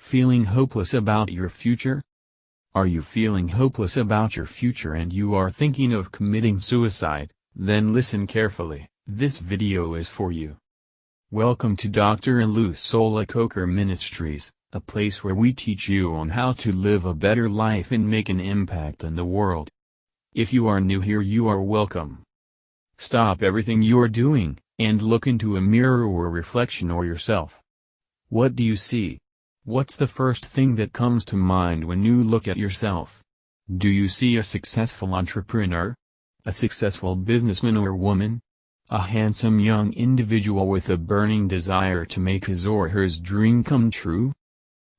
Feeling hopeless about your future? Are you feeling hopeless about your future and you are thinking of committing suicide? Then listen carefully, this video is for you. Welcome to Dr. Olusola Coker Ministries, a place where we teach you on how to live a better life and make an impact in the world. If you are new here, you are welcome. Stop everything you are doing, and look into a mirror or reflection or yourself. What do you see? What's the first thing that comes to mind when you look at yourself? Do you see a successful entrepreneur? A successful businessman or woman? A handsome young individual with a burning desire to make his or her dream come true?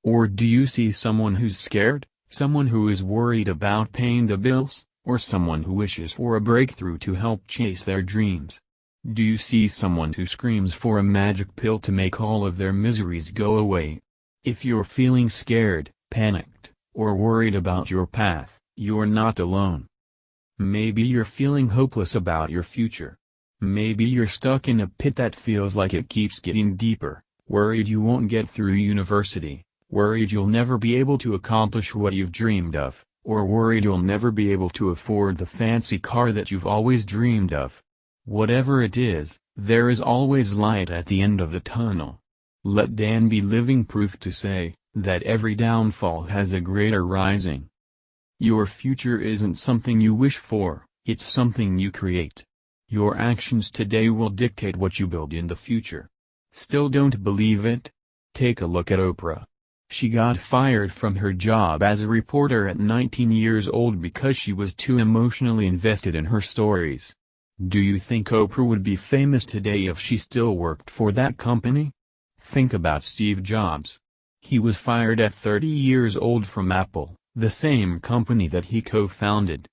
Or do you see someone who's scared, someone who is worried about paying the bills, or someone who wishes for a breakthrough to help chase their dreams? Do you see someone who screams for a magic pill to make all of their miseries go away? If you're feeling scared, panicked, or worried about your path, you're not alone. Maybe you're feeling hopeless about your future. Maybe you're stuck in a pit that feels like it keeps getting deeper, worried you won't get through university, worried you'll never be able to accomplish what you've dreamed of, or worried you'll never be able to afford the fancy car that you've always dreamed of. Whatever it is, there is always light at the end of the tunnel. Let Dan be living proof to say, that every downfall has a greater rising. Your future isn't something you wish for, it's something you create. Your actions today will dictate what you build in the future. Still don't believe it? Take a look at Oprah. She got fired from her job as a reporter at 19 years old because she was too emotionally invested in her stories. Do you think Oprah would be famous today if she still worked for that company? Think about Steve Jobs. He was fired at 30 years old from Apple, the same company that he co-founded.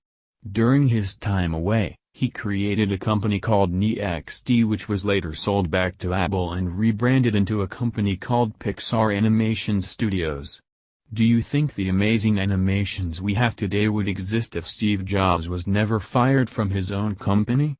During his time away, he created a company called NXT, which was later sold back to Apple and rebranded into a company called Pixar Animation Studios. Do you think the amazing animations we have today would exist if Steve Jobs was never fired from his own company?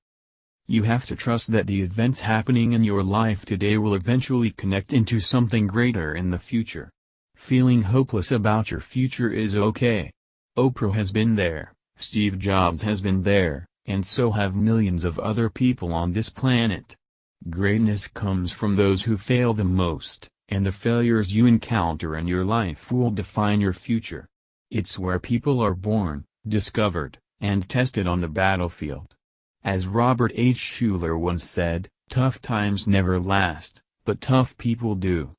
You have to trust that the events happening in your life today will eventually connect into something greater in the future. Feeling hopeless about your future is okay. Oprah has been there, Steve Jobs has been there, and so have millions of other people on this planet. Greatness comes from those who fail the most, and the failures you encounter in your life will define your future. It's where people are born, discovered, and tested on the battlefield. As Robert H. Schuller once said, tough times never last, but tough people do.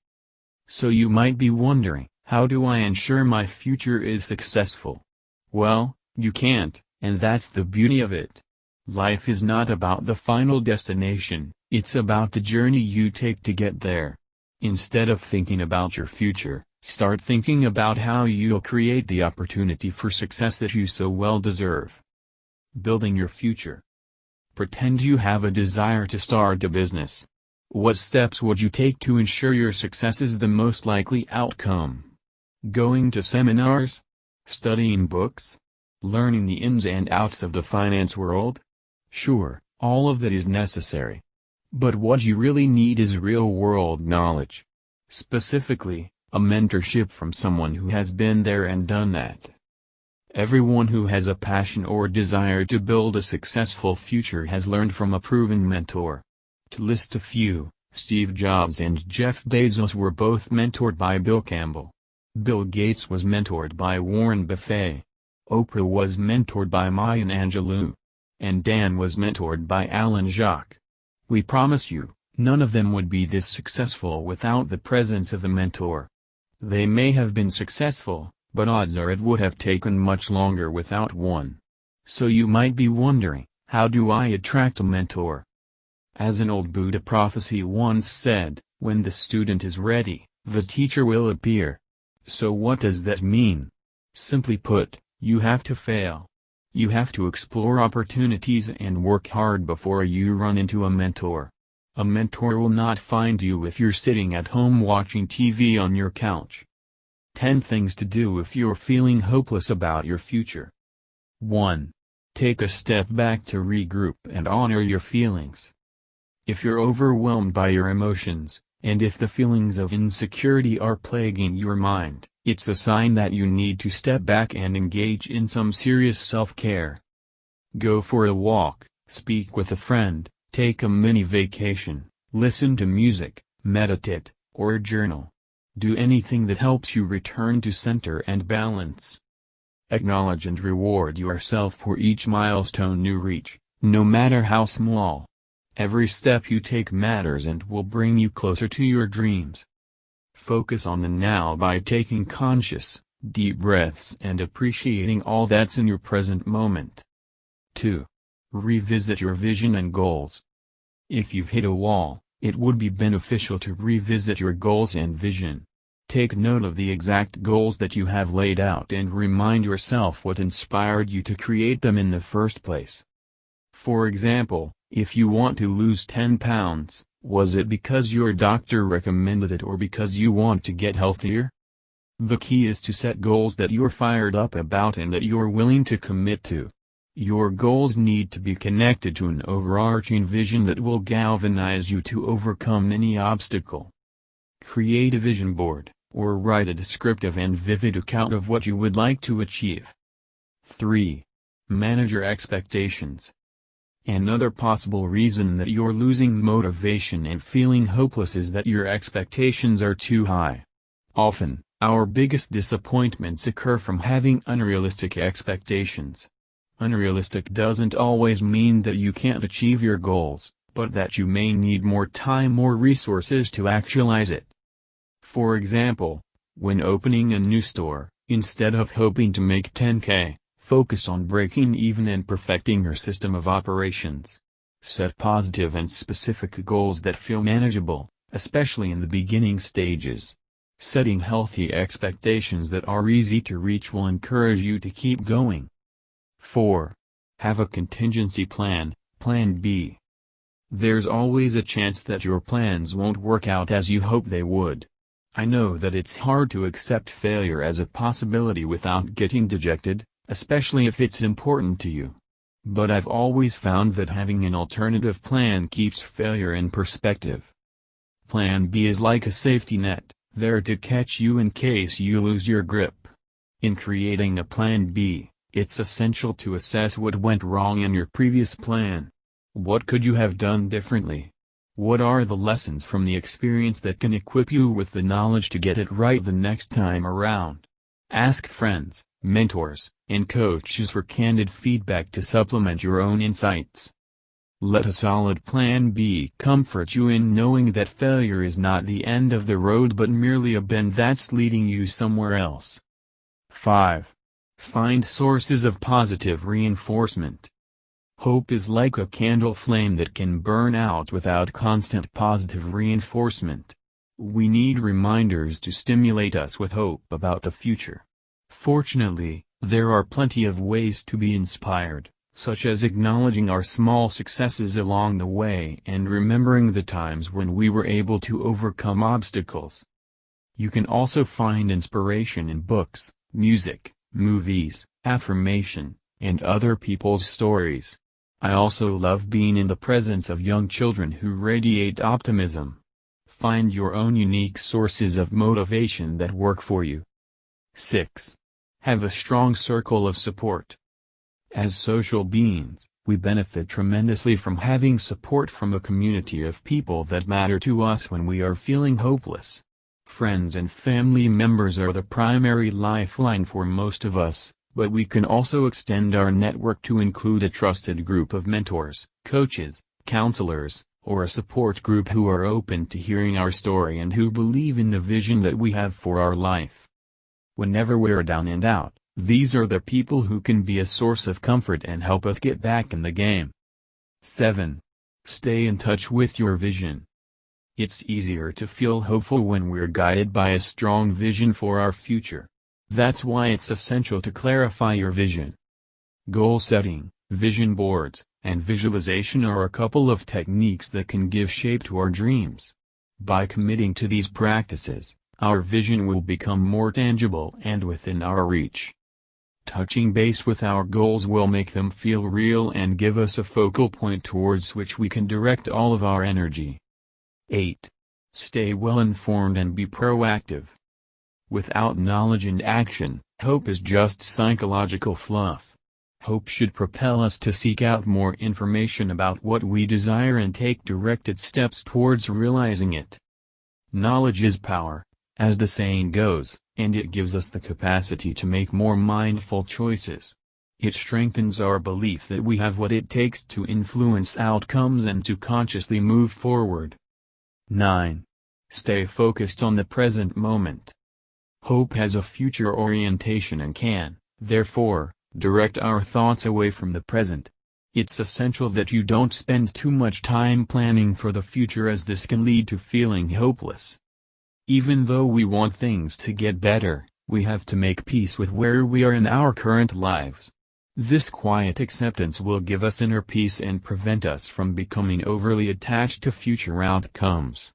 So you might be wondering, how do I ensure my future is successful? Well, you can't, and that's the beauty of it. Life is not about the final destination, it's about the journey you take to get there. Instead of thinking about your future, start thinking about how you'll create the opportunity for success that you so well deserve. Building your future. Pretend you have a desire to start a business. What steps would you take to ensure your success is the most likely outcome? Going to seminars? Studying books? Learning the ins and outs of the finance world? Sure, all of that is necessary. But what you really need is real-world knowledge. Specifically, a mentorship from someone who has been there and done that. Everyone who has a passion or desire to build a successful future has learned from a proven mentor. To list a few, Steve Jobs and Jeff Bezos were both mentored by Bill Campbell. Bill Gates was mentored by Warren Buffett. Oprah was mentored by Maya Angelou. And Dan was mentored by Alan Jacques. We promise you, none of them would be this successful without the presence of a mentor. They may have been successful, but odds are it would have taken much longer without one. So you might be wondering, how do I attract a mentor? As an old Buddha prophecy once said, when the student is ready, the teacher will appear. So what does that mean? Simply put, you have to fail. You have to explore opportunities and work hard before you run into a mentor. A mentor will not find you if you're sitting at home watching TV on your couch. 10 things to do if you're feeling hopeless about your future. 1. Take a step back to regroup and honor your feelings. If you're overwhelmed by your emotions, And if the feelings of insecurity are plaguing your mind, it's a sign that you need to step back and engage in some serious self-care. Go for a walk, speak with a friend, take a mini vacation, listen to music, meditate, or journal. Do anything that helps you return to center and balance. Acknowledge and reward yourself for each milestone you reach, no matter how small. Every step you take matters and will bring you closer to your dreams. Focus on the now by taking conscious, deep breaths and appreciating all that's in your present moment. 2. Revisit your vision and goals. If you've hit a wall, it would be beneficial to revisit your goals and vision. Take note of the exact goals that you have laid out and remind yourself what inspired you to create them in the first place. For example, if you want to lose 10 pounds, was it because your doctor recommended it or because you want to get healthier? The key is to set goals that you're fired up about and that you're willing to commit to. Your goals need to be connected to an overarching vision that will galvanize you to overcome any obstacle. Create a vision board, or write a descriptive and vivid account of what you would like to achieve. 3. Manage your expectations. Another possible reason that you're losing motivation and feeling hopeless is that your expectations are too high. Often, our biggest disappointments occur from having unrealistic expectations. Unrealistic doesn't always mean that you can't achieve your goals, but that you may need more time or resources to actualize it. For example, when opening a new store, instead of hoping to make 10K, focus on breaking even and perfecting your system of operations. Set positive and specific goals that feel manageable, especially in the beginning stages. Setting healthy expectations that are easy to reach will encourage you to keep going. 4. Have a contingency plan, Plan B. There's always a chance that your plans won't work out as you hope they would. I know that it's hard to accept failure as a possibility without getting dejected, especially if it's important to you. But I've always found that having an alternative plan keeps failure in perspective. Plan B is like a safety net, there to catch you in case you lose your grip. In creating a Plan B, it's essential to assess what went wrong in your previous plan. What could you have done differently? What are the lessons from the experience that can equip you with the knowledge to get it right the next time around? Ask friends, mentors, and coaches for candid feedback to supplement your own insights. Let a solid Plan B comfort you in knowing that failure is not the end of the road but merely a bend that's leading you somewhere else. 5. Find sources of positive reinforcement. Hope is like a candle flame that can burn out without constant positive reinforcement. We need reminders to stimulate us with hope about the future. Fortunately, there are plenty of ways to be inspired, such as acknowledging our small successes along the way and remembering the times when we were able to overcome obstacles. You can also find inspiration in books, music, movies, affirmation, and other people's stories. I also love being in the presence of young children who radiate optimism. Find your own unique sources of motivation that work for you. 6. Have a strong circle of support. As social beings, we benefit tremendously from having support from a community of people that matter to us when we are feeling hopeless. Friends and family members are the primary lifeline for most of us, but we can also extend our network to include a trusted group of mentors, coaches, counselors, or a support group who are open to hearing our story and who believe in the vision that we have for our life. Whenever we're down and out, these are the people who can be a source of comfort and help us get back in the game. 7. Stay in touch with your vision. It's easier to feel hopeful when we're guided by a strong vision for our future. That's why it's essential to clarify your vision. Goal setting, vision boards, and visualization are a couple of techniques that can give shape to our dreams. By committing to these practices, our vision will become more tangible and within our reach. Touching base with our goals will make them feel real and give us a focal point towards which we can direct all of our energy. 8. Stay well informed and be proactive. Without knowledge and action, hope is just psychological fluff. Hope should propel us to seek out more information about what we desire and take directed steps towards realizing it. Knowledge is power, as the saying goes, and it gives us the capacity to make more mindful choices. It strengthens our belief that we have what it takes to influence outcomes and to consciously move forward. 9. Stay focused on the present moment. Hope has a future orientation and can, therefore, direct our thoughts away from the present. It's essential that you don't spend too much time planning for the future, as this can lead to feeling hopeless. Even though we want things to get better, we have to make peace with where we are in our current lives. This quiet acceptance will give us inner peace and prevent us from becoming overly attached to future outcomes.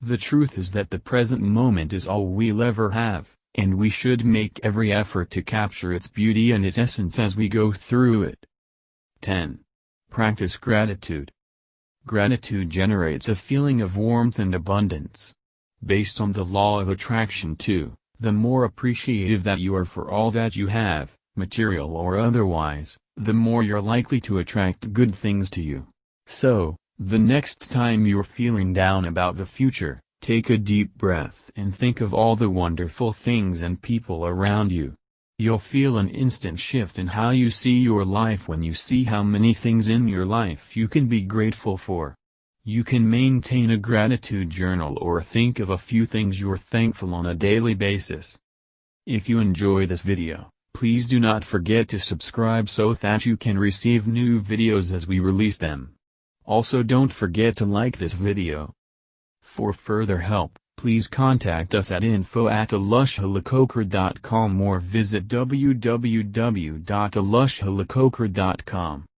The truth is that the present moment is all we'll ever have, and we should make every effort to capture its beauty and its essence as we go through it. 10. Practice gratitude. Gratitude generates a feeling of warmth and abundance. Based on the law of attraction too, the more appreciative that you are for all that you have, material or otherwise, the more you're likely to attract good things to you. So, the next time you're feeling down about the future, take a deep breath and think of all the wonderful things and people around you. You'll feel an instant shift in how you see your life when you see how many things in your life you can be grateful for. You can maintain a gratitude journal or think of a few things you're thankful on a daily basis. If you enjoy this video, please do not forget to subscribe so that you can receive new videos as we release them. Also, don't forget to like this video. For further help, please contact us at info@olusholacoker.com or visit www.olusholacoker.com.